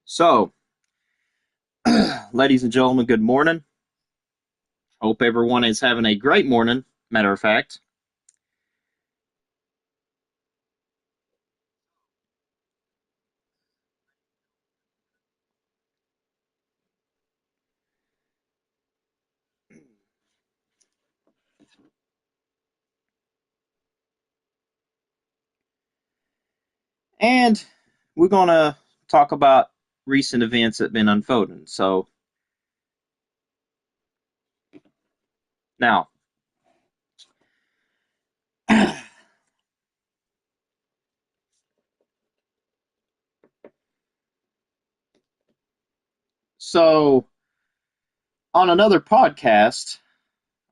So, ladies and gentlemen, good morning. Hope everyone is having a great morning, matter of fact. And we're going to talk about recent events that have been unfolding. Now, so on another podcast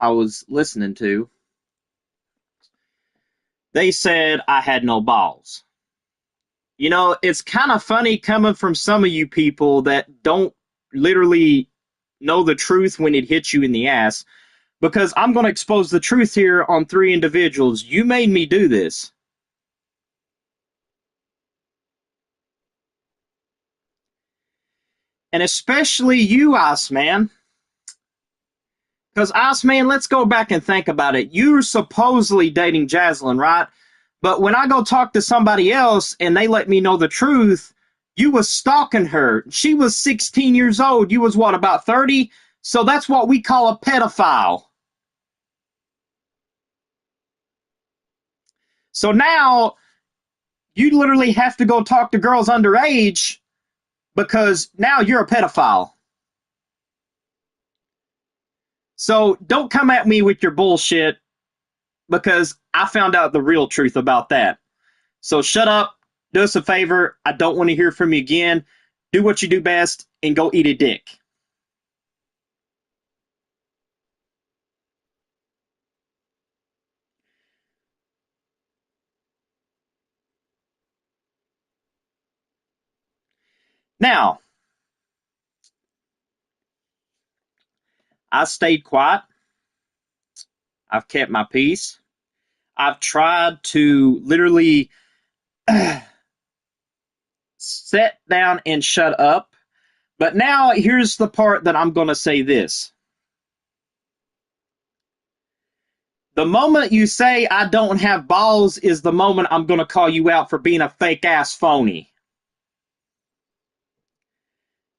I was listening to, they said I had no balls. It's kind of funny coming from some of you people that don't literally know the truth when it hits you in the ass, because I'm going to expose the truth here on three individuals. You made me do this. And especially you, Iceman. Because, Iceman, let's go back and think about it. You're supposedly dating Jaslyn, right? But when I go talk to somebody else and they let me know the truth, you was stalking her. She was 16 years old. You was what, about 30? So that's what we call a pedophile. So now you literally have to go talk to girls underage because now you're a pedophile. So don't come at me with your bullshit, because I found out the real truth about that. So shut up, do us a favor. I don't want to hear from you again. Do what you do best and go eat a dick. Now, I stayed quiet. I've kept my peace. I've tried to literally sit down and shut up. But now here's the part that I'm going to say this. The moment you say I don't have balls is the moment I'm going to call you out for being a fake ass phony.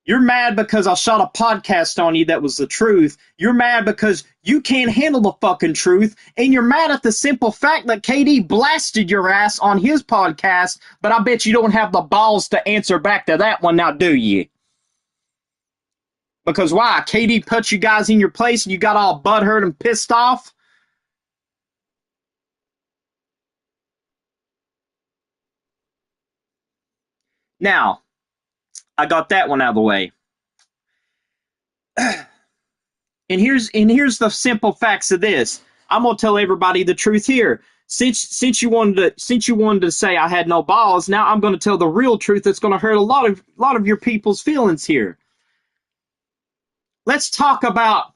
You're mad because I shot a podcast on you that was the truth. You're mad because you can't handle the fucking truth. And you're mad at the simple fact that KD blasted your ass on his podcast, but I bet you don't have the balls to answer back to that one now, do you? Because why? KD put you guys in your place and you got all butthurt and pissed off? Now, I got that one out of the way. And here's the simple facts of this. I'm gonna tell everybody the truth here. Since you wanted to say I had no balls, now I'm gonna tell the real truth that's gonna hurt a lot of your people's feelings here. Let's talk about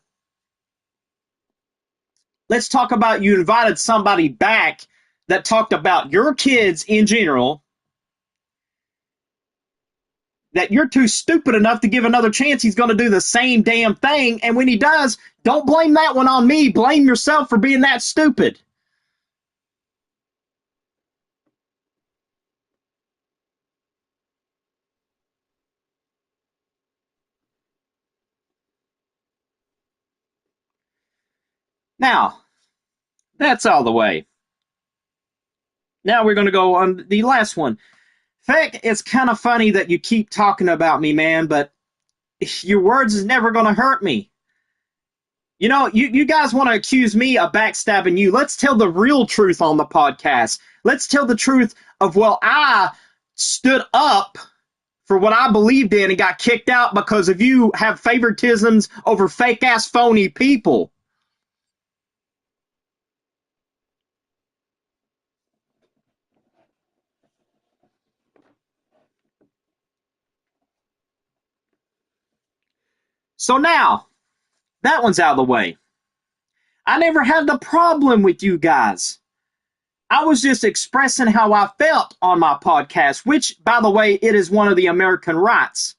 let's talk about you invited somebody back that talked about your kids in general, that you're too stupid enough to give another chance he's going to do the same damn thing. And when he does, don't blame that one on me. Blame yourself for being that stupid. Now, that's all the way. Now we're going to go on the last one. Feck, it's kind of funny that you keep talking about me, man, but your words is never going to hurt me. You guys want to accuse me of backstabbing you. Let's tell the real truth on the podcast. Let's tell the truth of, well, I stood up for what I believed in and got kicked out because of you have favoritisms over fake ass phony people. So now that one's out of the way. I never had the problem with you guys. I was just expressing how I felt on my podcast, which, by the way, it is one of the American rights.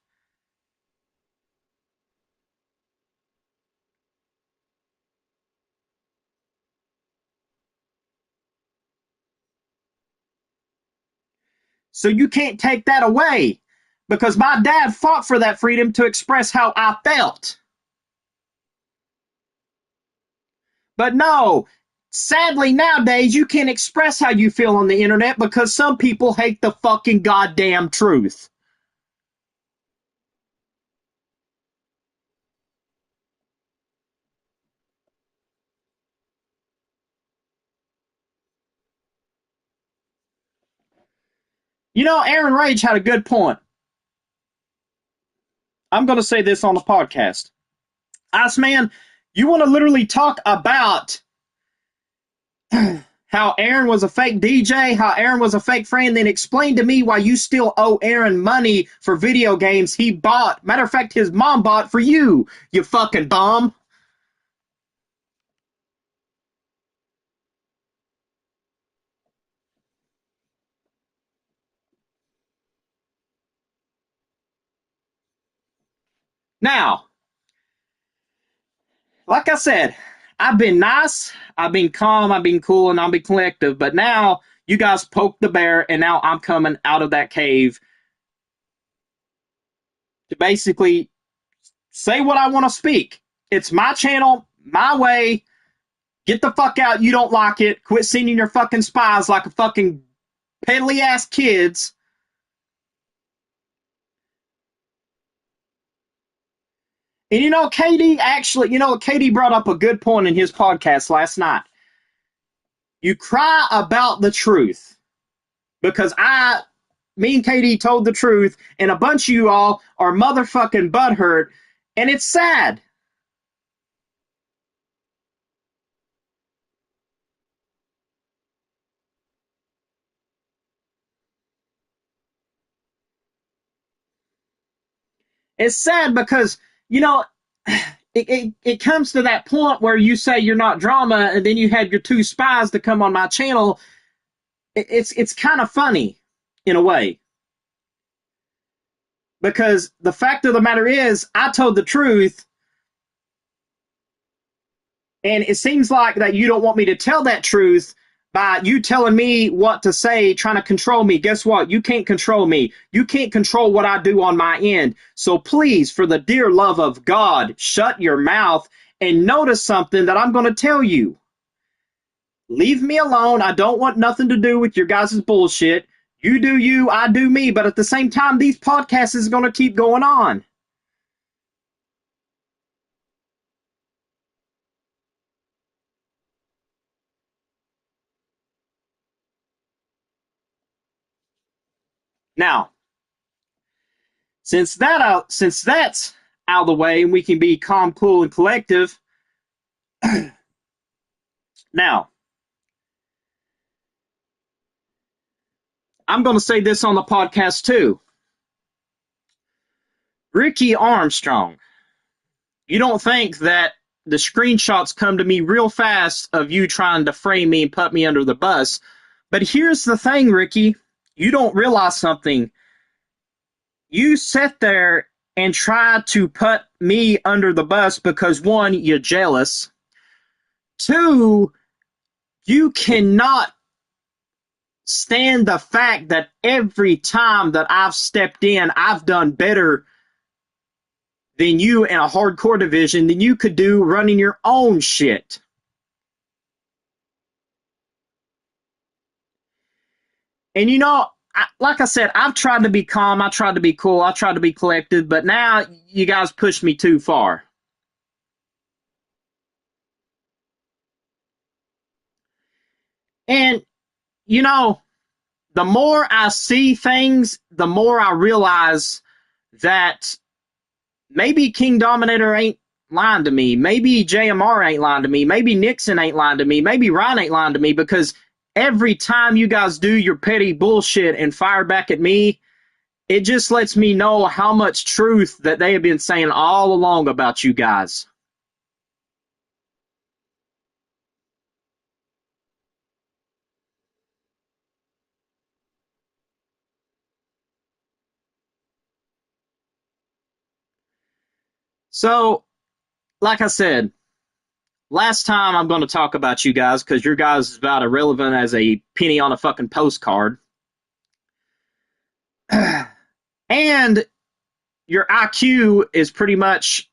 So you can't take that away because my dad fought for that freedom to express how I felt. But no, sadly nowadays you can't express how you feel on the internet because some people hate the fucking goddamn truth. Aaron Rage had a good point. I'm going to say this on the podcast. Iceman, you want to literally talk about how Aaron was a fake DJ, how Aaron was a fake friend, then explain to me why you still owe Aaron money for video games he bought. Matter of fact, his mom bought for you, you fucking bum. Now, like I said, I've been nice, I've been calm, I've been cool, and I'll be collective, but now you guys poked the bear, and now I'm coming out of that cave to basically say what I want to speak. It's my channel, my way. Get the fuck out. You don't like it. Quit sending your fucking spies like a fucking peddly ass kids. And KD brought up a good point in his podcast last night. You cry about the truth because me and KD told the truth, and a bunch of you all are motherfucking butthurt, and it's sad. It's sad because, you know, it comes to that point where you say you're not drama, and then you had your two spies to come on my channel. It's kind of funny in a way because the fact of the matter is I told the truth, and it seems like that you don't want me to tell that truth by you telling me what to say, trying to control me. Guess what? You can't control me. You can't control what I do on my end. So please, for the dear love of God, shut your mouth and notice something that I'm going to tell you. Leave me alone. I don't want nothing to do with your guys' bullshit. You do you, I do me. But at the same time, these podcasts is going to keep going on. Now, since that's out of the way and we can be calm, cool, and collective, now I'm going to say this on the podcast too. Ricky Armstrong, you don't think that the screenshots come to me real fast of you trying to frame me and put me under the bus. But here's the thing, Ricky. You don't realize something. You sit there and try to put me under the bus because, one, you're jealous. Two, you cannot stand the fact that every time that I've stepped in, I've done better than you in a hardcore division than you could do running your own shit. And like I said, I've tried to be calm, I tried to be cool, I tried to be collected, but now you guys pushed me too far. And, you know, the more I see things, the more I realize that maybe King Dominator ain't lying to me. Maybe JMR ain't lying to me. Maybe Nixon ain't lying to me. Maybe Ryan ain't lying to me, because every time you guys do your petty bullshit and fire back at me, it just lets me know how much truth that they have been saying all along about you guys. So, like I said, last time I'm going to talk about you guys, because your guys is about irrelevant as a penny on a fucking postcard. And your IQ is pretty much,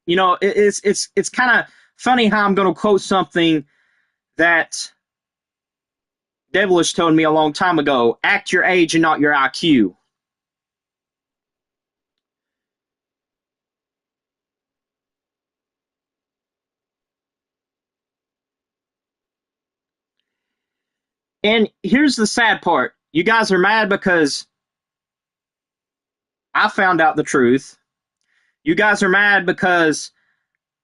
it's kind of funny how I'm going to quote something that Devilish told me a long time ago: act your age and not your IQ. And here's the sad part: you guys are mad because I found out the truth. You guys are mad because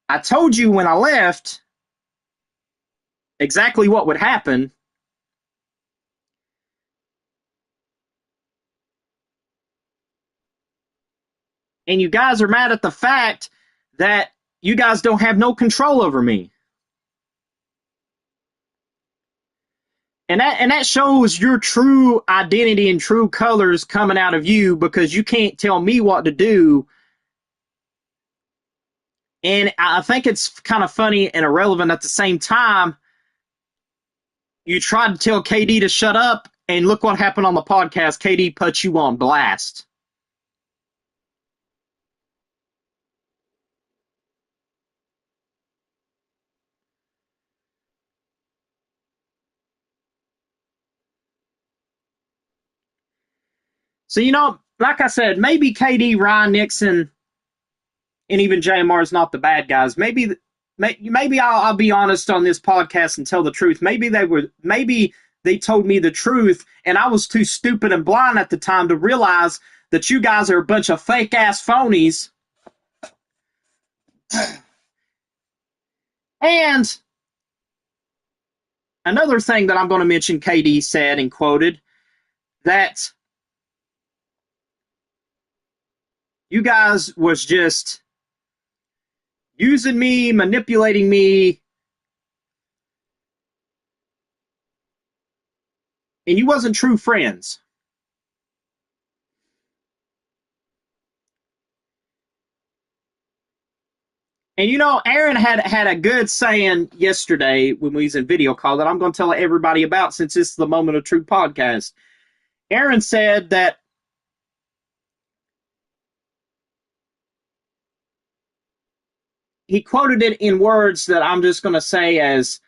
I told you when I left exactly what would happen. And you guys are mad at the fact that you guys don't have no control over me. And that shows your true identity and true colors coming out of you, because you can't tell me what to do. And I think it's kind of funny and irrelevant at the same time. You tried to tell KD to shut up, and look what happened on the podcast. KD put you on blast. So, like I said, maybe KD, Ryan, Nixon, and even JMR is not the bad guys. Maybe I'll be honest on this podcast and tell the truth. Maybe they told me the truth, and I was too stupid and blind at the time to realize that you guys are a bunch of fake ass phonies. And another thing that I'm going to mention, KD said and quoted, that you guys was just using me, manipulating me, and you wasn't true friends. And Aaron had a good saying yesterday when we was in video call that I'm going to tell everybody about, since this is the Moment of Truth podcast. Aaron said that he quoted it in words that I'm just going to say as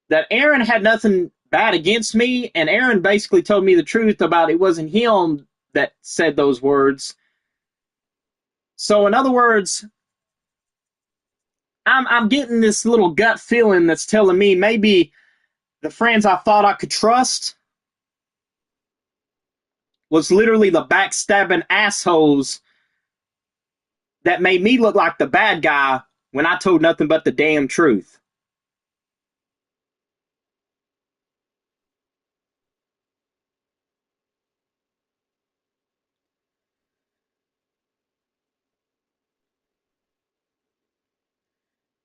that Aaron had nothing bad against me, and Aaron basically told me the truth about it wasn't him that said those words. So in other words, I'm getting this little gut feeling that's telling me maybe the friends I thought I could trust was literally the backstabbing assholes that made me look like the bad guy when I told nothing but the damn truth.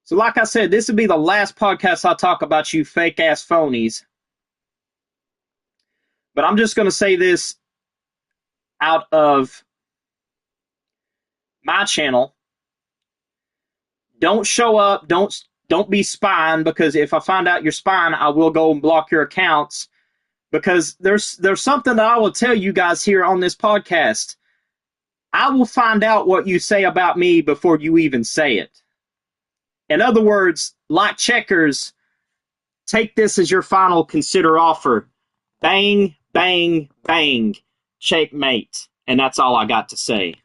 So, like I said, this would be the last podcast I talk about you fake ass phonies. But I'm just going to say this out of my channel: don't show up, don't be spying, because if I find out you're spying, I will go and block your accounts, because there's something that I will tell you guys here on this podcast. I will find out what you say about me before you even say it. In other words, like checkers, take this as your final consider offer. Bang, bang, bang, checkmate. And that's all I got to say.